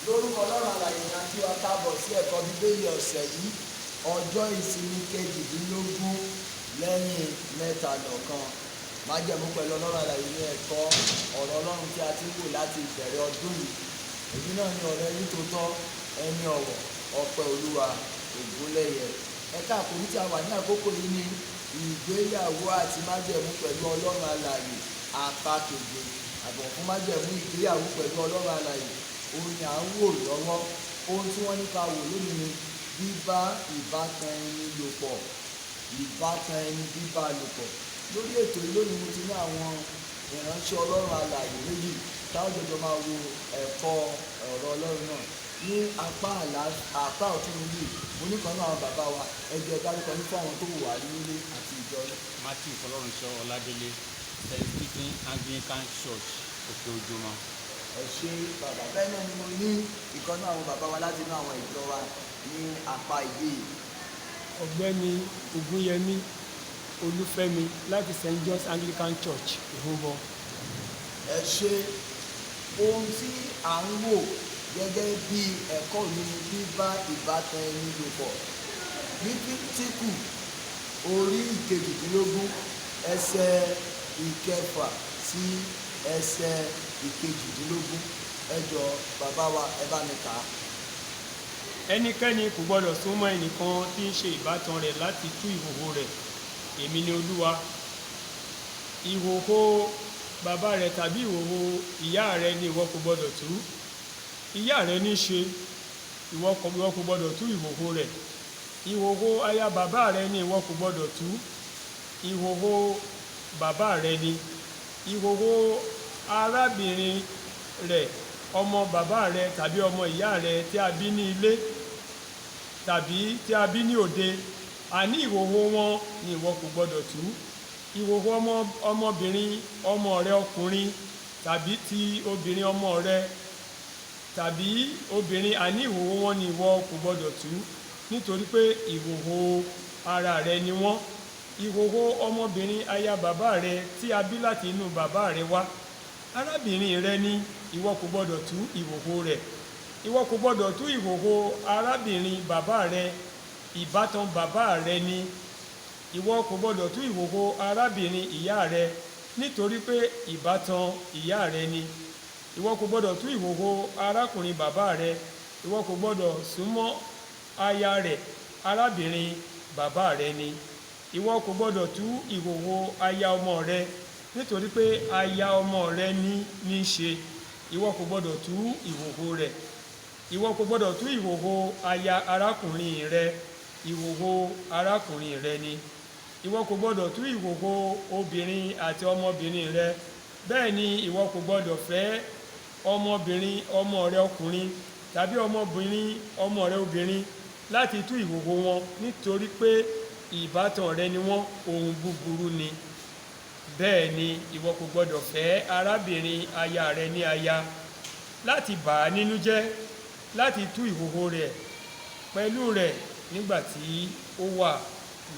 Lórúkọ Ọlọ́run alààyè ni a kí wa káàbọ̀ sí ẹ̀kọ́ bíbélì ọ̀sẹ̀ yìí, ọjọ́ ìsinmi kejìdínlógún lẹ́yìn mẹ́tàlọ́kan. Májẹ̀mú pẹ̀lú Ọlọ́run alààyè ní ẹ̀kọ́ ọ̀rọ̀ Ọlọ́run tí a ti ń wò láti ìbẹ̀rẹ̀ ọdún yìí. Èyí náà ni ọ̀rọ̀ ẹni tó tọ́, ẹni ọ̀wọ̀, ọpẹ́ Olúwa, Ògúnlẹ̀yẹ. Ẹ̀ka àkòrí tí a wà ní àkókò yìí ni ìgbéyàwó àti májẹ̀mú pẹ̀lú Ọlọ́run alààyè apá keje. Àbọ̀ fún májẹ̀mú ìgbéyàwó pẹ̀lú Ọlọ́run alààyè, òun ni à ń wò lọ́wọ́. Ohun tí wọ́n ní ká wò lónìí ni bíbá ìbátan ẹni lò pọ̀. Ìbátan ẹni bíbá lò pọ̀. Lórí ètò yìí lónìí mo ti ní àwọn ìránṣẹ́ Ọlọ́run alààyè méjì táwọn jọjọ máa wo ẹ̀kọ́ ọ̀rọ̀ Ọlọ́run náà. Ní apá ọ̀tún mi yìí, mo ní kan náà àwọn bàbá wa, ẹ jẹ́ dárúkọ ní fún àwọn tó wù wá nílé àti ìjọ rẹ̀. Matthew Fọlọ́runṣọ́ Ọládélé, St. Stephen Anglican Church, Òkè Ojúmọ́. Ẹ ṣé bàbá. Bẹ́ẹ̀ náà ni mo ní ìkan náà àwọn bàbá wa láti inú àwọn ìjọ wa ní apá ìdí yìí. Ọ̀gbẹ́ni Ògúnyẹmí Olúfẹ́mi láti St. John's Anglican Church, Ìhúnbọ. Ẹ ṣé. Ohun tí à ń wò gẹ́gẹ́ bí ẹ̀kọ́ mi ni bíbá ìbátan ẹni lò pọ̀. Ní Títíkù orí ìkejìdínlógún ẹsẹ̀ ìkẹfà sí ẹsẹ̀ ìkejìdínlógún. Ẹ jọ̀ọ́ bàbá wa, ẹ bá mi kà á. Ẹnikẹ́ni kò gbọdọ̀ súnmọ́ ẹnìkan tí ń ṣe ìbátan rẹ̀ láti tú ìhòhò rẹ̀. Èmi ni Olúwa. Ìhòhò bàbá rẹ tàbí ìhòhò ìyá rẹ ni ìwọ kò gbọdọ̀ tú. Ìyá rẹ ní ṣe, ìwọ kò gbọdọ̀ tú ìhòhò rẹ̀. Ìhòhò aya bàbá rẹ ni ìwọ kò gbọdọ̀ tú. Ìhòhò bàbá rẹ ni. Ìhòhò arábìnrin rẹ, ọmọ bàbá rẹ tàbí ọmọ ìyá rẹ tí a bí ní ilé tàbí tí a bí ní òde, àní ìhòhò wọn ni ìwọ kò gbọdọ̀ tú. Ìhòhò ọmọbìnrin ọmọ rẹ ọkùnrin tàbí ti obìnrin ọmọ rẹ tàbí obìnrin, àní ìhòhò wọn ni ìwọ kò gbọdọ̀ tú, nítorí pé ìhòhò ara rẹ ni wọ́n. Ìhòhò ọmọbìnrin aya bàbá rẹ tí a bí láti inú bàbá rẹ wá, arábìnrin rẹ ni ìwọ kò gbọdọ̀ tú ìhòhò rẹ̀. Ìwọ kò gbọdọ̀ tú ìhòhò arábìnrin bàbá rẹ, ìbátan bàbá rẹ ni. Ìwọ kò gbọdọ̀ tú ìhòhò arábìnrin ìyá rẹ, nítorí pé ìbátan ìyá rẹ ni. Ìwọ kò gbọdọ̀ tú ìhòhò arákùnrin bàbá rẹ. Ìwọ kò gbọdọ̀ súnmọ́ aya rẹ̀, arábìnrin bàbá rẹ ni. Ìwọ kò gbọdọ̀ tú ìhòhò aya ọmọ rẹ, nítorí pé aya ọmọ rẹ ní ṣe. Ìwọ kò gbọdọ̀ tú ìhòhò rẹ̀. Ìwọ kò gbọdọ̀ tú ìhòhò aya arákùnrin rẹ, ìhòhò arákùnrin rẹ ni. Ìwọ kò gbọdọ̀ tú ìhòhò obìnrin àti ọmọbìnrin rẹ. Bẹ́ẹ̀ ni ìwọ kò gbọdọ̀ fẹ́ ọmọbìnrin ọmọ rẹ ọkùnrin tàbí ọmọbìnrin ọmọ rẹ obìnrin láti tú ìhòhò wọn, nítorí pé ìbátan rẹ ni wọ́n, ohun búburú ni. Bẹ́ẹ̀ ni ìwọ kò gbọdọ̀ fẹ́ arábìnrin aya rẹ ní aya láti bà á nínú jẹ́, láti tú ìhòhò rẹ̀ pẹ̀lú rẹ̀ nígbà tí ó wà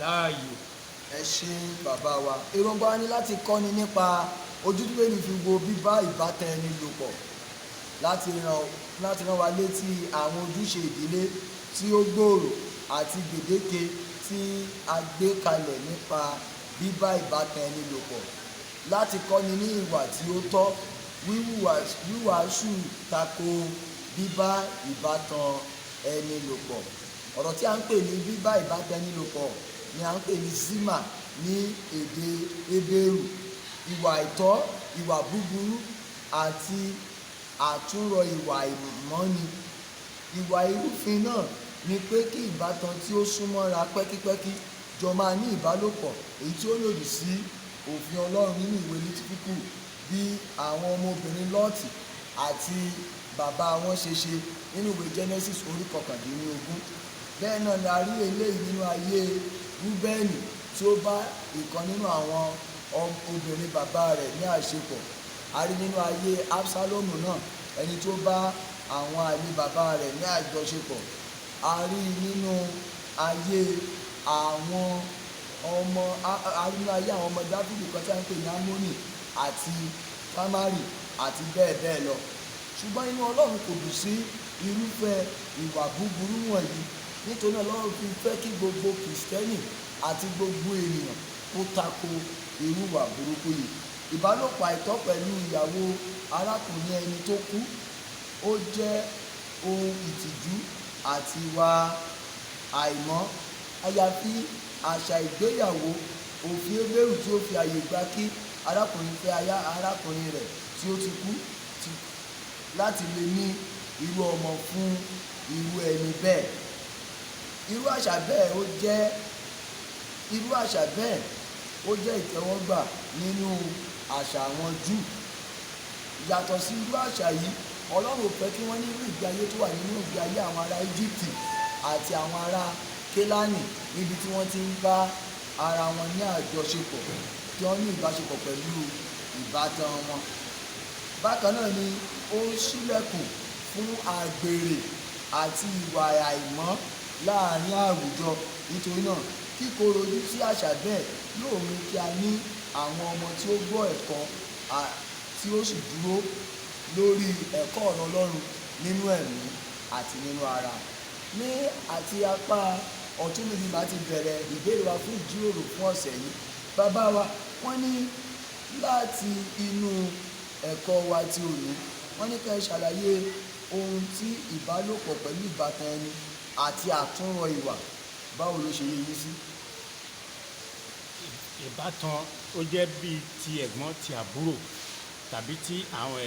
láàyè. Ẹ ṣé bàbá wa. Èròǹgbà wa ni láti kọ́ni nípa ojú tí Bíbélì fi wo bíbá ìbátan ẹni lò pọ̀, láti rán wa létí àwọn ojúṣe ìdílé tí ó gbòòrò àti gbèdéke tí a gbé kalẹ̀ nípa bíbá ìbátan ẹni lò pọ̀, láti kọ́ni ní ìwà tí ó tọ́, wíwàásù tako bíbá ìbátan ẹni lò pọ̀. Ọ̀rọ̀ tí a ń pè ní bíbá ìbátan ẹni lò pọ̀ ni a ń pè ní zina ní èdè Hébérù. Ìwà àìtọ́, ìwà búburú àti àtúnrọ ìwà ìmọ̀ni. Ìwà irúfin náà ni pé kí ìbátan tí ó súnmọ́ra pẹ́kípẹ́kí jọ máa ní ìbálòpọ̀, èyí tí ó lòdì sí òfin Ọlọ́run nínú ìwé Lítífíkù, bí àwọn ọmọbìnrin Lọ́ọ̀tì àti bàbá wọn ṣe nínú ìwé Genesis orí 19. Bẹ́ẹ̀ náà ni a rí eléyìí nínú ayé Rúbẹ́nì tí ó bá ìkan nínú àwọn obìnrin bàbá rẹ̀ ní àṣepọ̀. A rí nínú ayé Absalomu náà, ẹni tí ó bá àwọn àlè bàbá rẹ̀ ní àjọṣepọ̀. A rí nínú ayé àwọn ọmọ Dáfídì kan tí a ń pè ní Ámónì àti Támárì àti bẹ́ẹ̀ bẹ́ẹ̀ lọ. ṣùgbọ́n inú Ọlọ́run kò dùn sí irúfẹ́ ìwà búburú wọ̀nyí. Nítorí náà Ọlọ́run fi fẹ́ kí gbogbo kìrìsìtẹ́nì àti gbogbo ènìyàn kó tako irú ìwà burúkú yìí. Ìbálòpọ̀ àìtọ́ pẹ̀lú ìyàwó arákùnrin ẹni tó kú ó jẹ́ ohun ìtìjú àti ìwà àìmọ́. Àyàfi àṣà ìgbéyàwó òfin Hébérù tí ó fi àyè gba kí arákùnrin fẹ́ aya arákùnrin rẹ̀ tí ó ti kú láti lè ní irú ọmọ fún irú ẹni bẹ́ẹ̀. Irú àṣà bẹ́ẹ̀ ó jẹ́ ìtẹ́wọ́gbà nínú àṣà àwọn Júù. Yàtọ̀ sí irú àṣà yìí, Ọlọ́run ò fẹ́ kí wọ́n ní irú ìgbé ayé tó wà nínú ìgbé ayé àwọn ará Íjíbítì àti àwọn ará Kénáánì níbi tí wọ́n ti ń bá ara wọn ní àjọṣepọ̀, tí wọ́n ní ìbáṣepọ̀ pẹ̀lú ìbátan wọn. Bákan náà ni ó ń ṣílẹ̀kùn fún àgbèrè àti ìwà àìmọ́ láàárín àwùjọ. Nítorí náà kíkorò ojú sí àṣà bẹ́ẹ̀ yóò mú kí a ní àwọn ọmọ tí ó gbọ́ ẹ̀kọ́ tí ó sì dúró lórí ẹ̀kọ́ ọ̀rọ̀ Ọlọ́run nínú ẹ̀mí àti nínú ara. Ní àti apá ọ̀tún níbi máa ti bẹ̀rẹ̀ ìbéèrè wa fún ìjíròrò fún ọ̀sẹ̀ yìí. Bàbá wa wọ́n ní láti inú ẹ̀kọ́ wa ti òní, wọ́n ní ká ẹ ṣàlàyé ohun tí ìbálòpọ̀ pẹ̀lú ìbátan ẹni àti àtúnrọ̀ ìwà, báwo ló ṣe yé yín sí? Ìbátan ó jẹ́ bíi ti ẹ̀gbọ́n ti àbúrò tàbí tí àwọn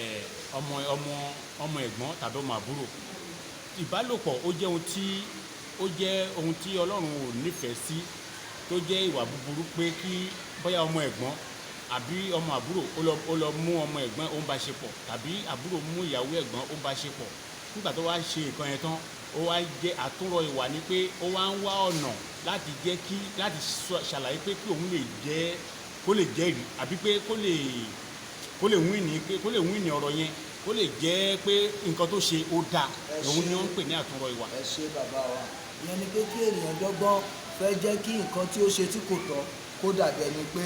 ọmọ ẹ̀gbọ́n tàbí ọmọ àbúrò. Ìbálòpọ̀ ó jẹ́ ohun tí Ọlọ́run ò nífẹ̀ẹ́ sí, tó jẹ́ ìwà búburú pé kí bóyá ọmọ ẹ̀gbọ́n àbí ọmọ àbúrò ó lọ mú ọmọ ẹ̀gbọ́n ó ń bá ṣe pọ̀, tàbí àbúrò mú ìyàwó ẹ̀gbọ́n ó ń bá ṣe pọ̀. Nígbà tó wá ṣe nǹkan yẹn tán, ó wá jẹ́ àtúnrọ̀ ìwà ni pé ó wá ń wá ọ̀nà láti ṣàlàyé pé kí òun lè jẹ́ kó lè jẹ́rìí, àbí pé kó lè wíìnì ọ̀rọ̀ yẹn, kó lè jẹ́ pé nǹkan tó ṣe ó dáa. Òun ni wọ́n ń pè ní àtúnrọ̀ ìwà. Ẹ ṣé bàbá wa. Ìyẹn ni pé kí ènìyàn dọ́gbọ́n fẹ́ jẹ́ kí nǹkan tí ó ṣe tí kò tọ́ kó dàbí ẹni pé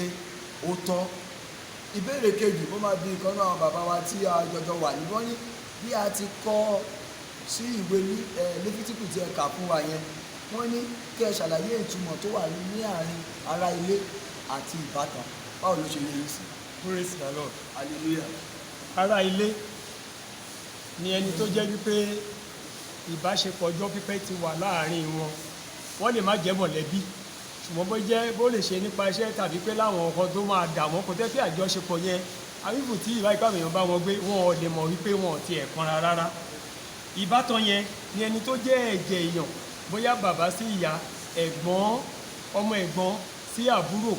ó tọ́. Ìbéèrè kejì, mo máa bi ìkan náà bàbá wa tí a jọjọ wà ní wọ́n ní bí a ti kọ́ sí ìwé Léfítíkù tí ẹ kà fún wa yẹn, wọ́n ní kí ẹ ṣàlàyé ìtumọ̀ tó wà ní àárín ará ilé àti ìbátan. Báwo ló ṣe yé yín sí? Praise the Lord. Hallelujah. Ará ilé ni ẹni tó jẹ́ wípé ìbáṣepọ̀ ọjọ́ pípẹ́ ti wà láàárín wọn. Wọ́n lè má jẹ́ mọ̀lẹ́bí, ṣùgbọ́n bó lè ṣe nípa iṣẹ́ tàbí pé láwọn nǹkan tó máa dà wọ́n kò tẹ́ pé àjọṣepọ̀ yẹn àwífù tí ìwà ipá èèyàn bá wọn gbé wọn ò lè mọ̀ wípé wọn ò tiẹ̀ kanra rárá. Ìbátan yẹn ni ẹni tó jẹ́ ẹ̀jẹ̀ èèyàn, bóyá bàbá sí ìyá, ẹ̀gbọ́n, ọmọ ẹ̀gbọ́n sí àbúrò,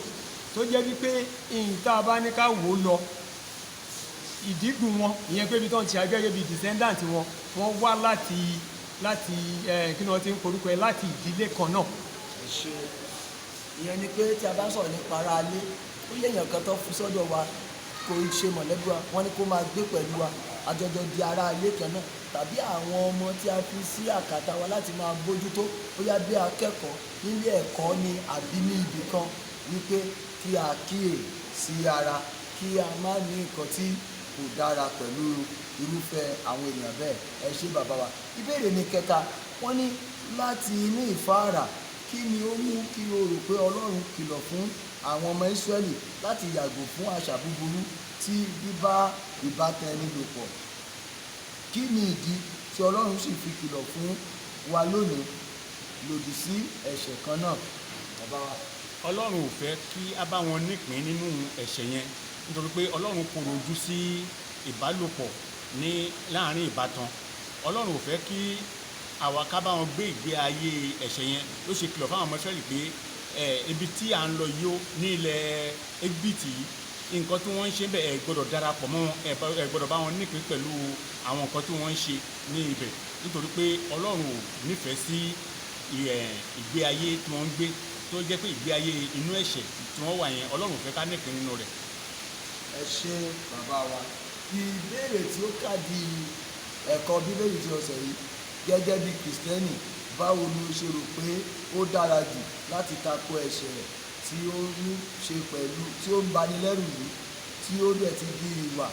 tó jẹ́ wípé ìta bá ní ká wò ó lọ ìdígùn wọn, ìyẹn pé ibi tó ń ti agẹ́gẹ́ bíi descendant wọn, wọ́n wá láti kí ni wọ́n ti ń korúkọ ẹ, láti ìdílé kan náà. Ẹ ṣé. Ìyẹn ni pé tí a bá sọ̀rọ̀ nípa ará ilé, ó yẹ èèyàn kan tó fi sọ́dọ̀ wa kò ṣe mọ̀lẹ́bí wa, wọ́n ní kó máa gbé pẹ̀lú wa, àjọjọ di ará ilé kan náà, tàbí àwọn ọmọ tí a fi sí àkàtà wa láti máa bójútó, bóyá bí akẹ́kọ̀ọ́ nílé ẹ̀kọ́ ni àbí ní ibì kan, wípé kí a kíyè sí ara, kí a má ní nǹkan tí kò dára pẹ̀lú irúfẹ́ àwọn èèyàn bẹ́ẹ̀. Ẹ ṣé bàbá wa. Ìbéèrè mi kẹta, wọ́n ní láti inú ìfáàrà, kí ni ó mú kí o rò pé Ọlọ́run kìlọ̀ fún àwọn ọmọ Ísírẹ́lì láti yàgò fún àṣà búburú tí bíbá ìbátan ẹni lò pọ̀? Kí ni ìdí tí Ọlọ́run sì fi kìlọ̀ fún wa lónìí lòdì sí ẹ̀ṣẹ̀ kan náà? Bàbá wa. Ọlọ́run ò fẹ́ kí a bá wọn nípìn nínú ẹ̀ṣẹ̀ yẹn, nítorí pé Ọlọ́run kò rojú sí ìbálòpọ̀ láàárín ìbátan. Ọlọ́run ò fẹ́ kí àwa ká bá wọn gbé ìgbé ayé ẹ̀ṣẹ̀ yẹn, ló ṣe kìlọ̀ fáwọn ọmọ Ísírẹ́lì pé ibi tí à ń lọ yìí ó ní ilẹ̀ Éjíbítì yìí, nǹkan tí wọ́n ń ṣe bẹ́ẹ̀ ẹ gbọ́dọ̀ darapọ̀ mọ́ wọn, ẹ gbọ́dọ̀ bá wọn nípìn pẹ̀lú àwọn nǹkan tí wọ́n ń ṣe ní ibẹ̀, nítorí pé Ọlọ́run ò nífẹ̀ẹ́ sí ìgbé ayé tí wọ́n ń gbé, tó jẹ́ pé ìgbé ayé inú ẹ̀ṣẹ̀ tí wọ́n wà yẹn Ọlọ́run ò fẹ́ ká nípìn nínú rẹ̀. Ẹ ṣé bàbá wa. Ìbéèrè tí ó kàdí ẹ̀kọ́ Bíbélì ti ọ̀sẹ̀ yìí, gẹ́gẹ́ bí Kìrìsìtẹ́nì, báwo ni o ṣe rò pé ó dára jù láti tako ẹ̀ṣẹ̀ tí ó ní ṣe pẹ̀lú tí ó ń bani lẹ́rù yìí, tí ó dẹ̀ ti di ìwà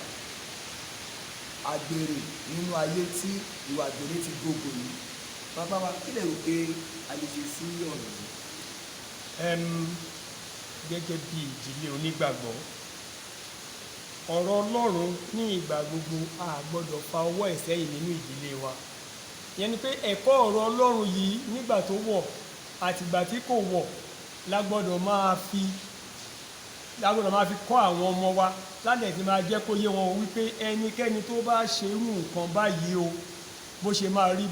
àgbèrè nínú ayé tí ìwà àgbèrè ti gbogbo yìí. Bàbá wa kí lè rò pé a lè ṣe sí ọ̀rọ̀ yìí? Gẹ́gẹ́ bí ìdílé onígbàgbọ́, ọ̀rọ̀ Ọlọ́run ní ìgbà gbogbo a gbọ́dọ̀ fa ọwọ́ ẹ̀ sẹ́yìn nínú ìdílé wa. Ìyẹn ni pé ẹ̀kọ́ ọ̀rọ̀ Ọlọ́run yìí nígbà tó wọ̀ àtìgbà tí kò wọ̀ la gbọ́dọ̀ máa fi kọ́ àwọn ọmọ wa ládẹ̀ tí máa jẹ́ kó yé wọn wípé ẹnikẹ́ni tó bá ṣe irú nǹkan báyìí o bó ṣe máa rí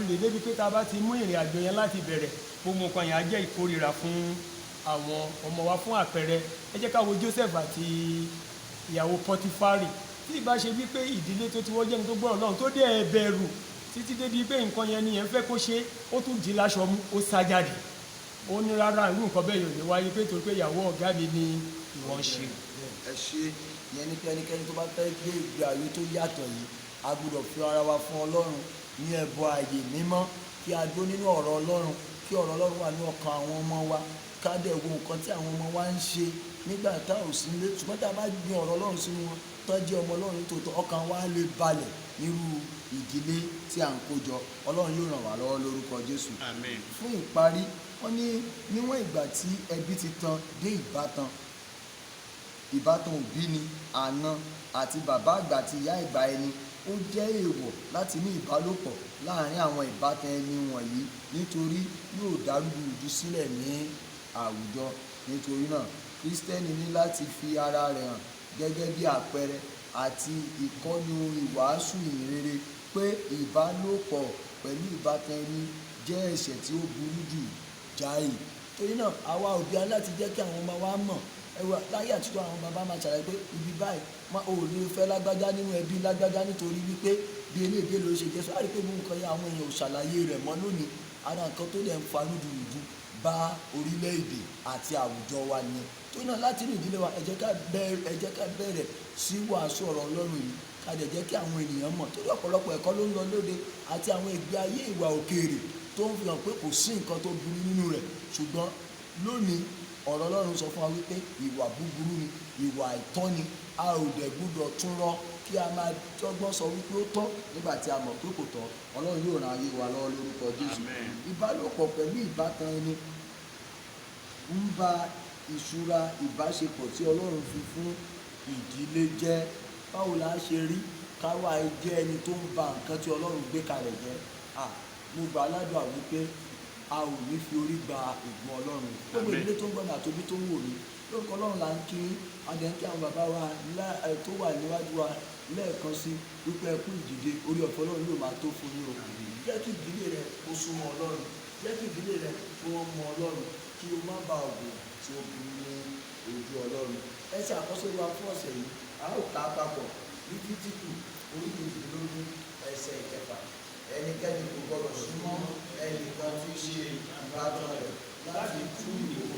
rèé, débi pé tá a bá ti mú ìrìn àjò yẹn láti bẹ̀rẹ̀ gbogbo nǹkan yẹn á jẹ́ ìkórìíra fún àwọn ọmọ wa. Fún àpẹẹrẹ, ẹ jẹ́ ká wo Joseph àti ìyàwó Pọtifárì. Tí ìbá ṣe wípé ìdílé tó ti wọ́n jẹ́ni tó gbọ́ Ọlọ́run tó dẹ̀ bẹ̀rù títí débi pé nǹkan yẹn nìyẹn fẹ́ kó ṣe, ó tún di láṣọ mú, ó sá jáde. Ó ní rárá irú nǹkan bẹ́ẹ̀ yóò lè wáyé pé torí pé ìyàwó ọ̀gá mi ni ìwọ ń ṣe. Ẹ ṣe ìyẹn ní pé ẹnikẹ́ni tó bá fẹ́ gbé ìgbé ayé tó yàtọ̀ yìí, a gbọ́dọ̀ fi ara wa fún Ọlọ́run ní ẹbọ ààyè mímọ́, kí a dó nínú ọ̀rọ̀ Ọlọ́run, kí ọ̀rọ̀ Ọlọ́run wà ní ọkàn àwọn ọmọ wa, ká dẹ̀ wo nǹkan tí àwọn ọmọ wa ń ṣe nígbà tá ò sí nílé. Ṣùgbọ́n tá a bá gbin ọ̀rọ̀ Ọlọ́run sínú wọn tó jẹ́ ọmọ Ọlọ́run tòótọ́, ọkàn wa lè balẹ̀ nírú ìdílé tí à ń kó jọ. Ọlọ́run yóò ràn wá lọ́wọ́ lórúkọ Jésù. Àmín. Fún ìparí, wọ́n ní níwọ̀n ìgbà tí ẹbí ti tan dé ìbátan òbí ni, àna àti bàbá àgbà àti ìyá ìgbà ẹni, ó jẹ́ èèwọ̀ láti ní ìbálòpọ̀ láàárín àwọn ìbátan ẹni wọ̀nyí nítorí yóò dá rúdurùdu sílẹ̀ ní àwùjọ. Nítorí náà, Kristẹni ní láti fi ara rẹ̀ hàn gẹ́gẹ́ bí àpẹẹrẹ àti ìkọ́ni ìwàásù ìhìnrere pé ìbálòpọ̀ pẹ̀lú ìbátan ẹni jẹ́ ẹ̀ṣẹ̀ tí ó burú jù jáì. Torí náà, àwa òbí á láti jẹ́ kí àwọn ọmọ wa mọ̀. Láyé àtijọ́ àwọn bàbá máa ṣàlàyé pé ibi báyìí ò lè fẹ́ lágbájá nínú ẹbí lágbájá nítorí wípé bí eléèdè ló ṣe jẹ́ sọ. A rí pé gbogbo nǹkan yẹn àwọn èèyàn ò ṣàlàyé rẹ̀ mọ́ lónìí. Ara nǹkan tó dẹ̀ ń fa rúdurùdu bá orílẹ̀-èdè àti àwùjọ wa nìyẹn. Torí náà, láti inú ìdílé wa ẹ jẹ́ ká bẹ̀rẹ̀ sí wàásù ọ̀rọ̀ Ọlọ́run yìí, ká dẹ̀ jẹ́ kí àwọn ènìyàn mọ̀. Torí ọ̀pọ̀lọpọ̀ ẹ̀kọ́ ló ń lọ lóde àti àwọn ìgbé ayé ìwà òkèèrè tó ń fi hàn pé kò sí nǹkan tó burú nínú rẹ̀. Ṣùgbọ́n lónìí ọ̀rọ̀ Ọlọ́run sọ fún wa wípé ìwà búburú ni, ìwà àìtọ́ ni, a ò dẹ̀ gbúdọ̀ tún rọ́ kí a máa dọ́gbọ́n sọ wípé ó tọ́ nígbà tí a mọ̀ pé kò tọ́. Ọlọ́run yóò ran ayé wa lọ́wọ́ lórúkọ Jésù. Ìbálòpọ̀ pẹ̀lú ìbátan ẹni ń ba ìṣúra ìbáṣepọ̀ tí Ọlọ́run fi fún ìdílé jẹ́. Báwo la ṣe rí káwa jẹ́ ẹni tó ń ba nǹkan tí Ọlọ́run gbé kalẹ̀ jẹ́? Mo gbà ládùúrà wípé a ò ní fi orí gba ègún Ọlọ́run. Gbogbo ìdílé tó ń gbọ́dọ̀ àtòbí tó ń wò mí lórúkọ Ọlọ́run là ń kí adẹ̀ ń kí àwọn bàbá wa tó wà níwájú wa lẹ́ẹ̀kan sí wípé ẹ kú ìdìde, orí ọ̀fẹ́ Ọlọ́run yóò máa tó fún yín o. Jẹ́ kí ìdílé rẹ kó súnmọ́ Ọlọ́run, jẹ́ kí ìdílé rẹ kí wọ́n mọ Ọlọ́run, kí o má ba ògùn tí ó burú ní ojú Ọlọ́run. Ẹsẹ̀ àkọ́sórí wa fún ọ̀sẹ̀ yìí a ó kà á papọ̀ ní Lítítíkù orí 18 ẹsẹ̀ 6. Ẹnikẹ́ni kò gbọdọ̀ súnmọ́ ẹnìkan tí í ṣe ìbátan rẹ̀ láti tú ìwò